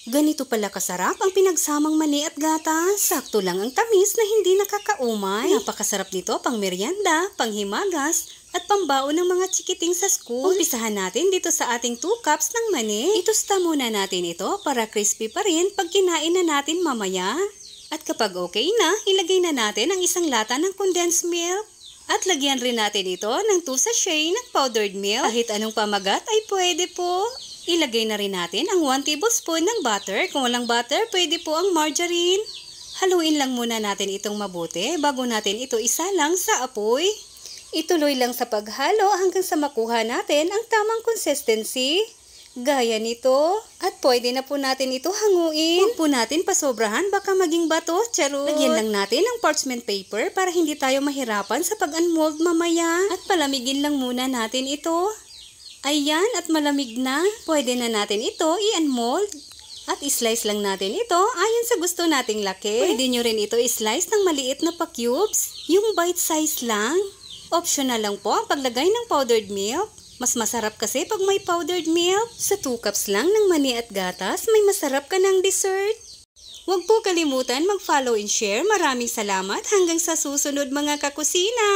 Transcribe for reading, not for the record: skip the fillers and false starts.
Ganito pala kasarap ang pinagsamang mani at gatas. Sakto lang ang tamis na hindi nakakaumay. Napakasarap nito pang merienda, panghimagas, at pambaon ng mga chikiting sa school. Umpisahan natin dito sa ating 2 cups ng mani. Itusta muna natin ito para crispy pa rin pag kinain na natin mamaya. At kapag okay na, ilagay na natin ang 1 lata ng condensed milk. At lagyan rin natin ito ng 2 sachet ng powdered milk. Kahit anong pamagat ay pwede po. Ilagay na rin natin ang 1 tablespoon ng butter. Kung walang butter, pwede po ang margarine. Haluin lang muna natin itong mabuti bago natin ito isalang sa apoy. Ituloy lang sa paghalo hanggang sa makuha natin ang tamang consistency. Gaya nito. At pwede na po natin ito hanguin. Huwag po natin pasobrahan, baka maging bato. Charot. Lagyan lang natin ng parchment paper para hindi tayo mahirapan sa pag-unmold mamaya. At palamigin lang muna natin ito. Ayan, at malamig na. Pwede na natin ito i-unmold. At i-slice lang natin ito ayon sa gusto nating laki. Pwede nyo rin ito i-slice ng maliit na pa-cubes. Yung bite size lang. Optional lang po ang paglagay ng powdered milk. Mas masarap kasi pag may powdered milk. Sa 2 cups lang ng mani at gatas, may masarap ka ng dessert. Huwag po kalimutan mag-follow and share. Maraming salamat hanggang sa susunod mga kakusina!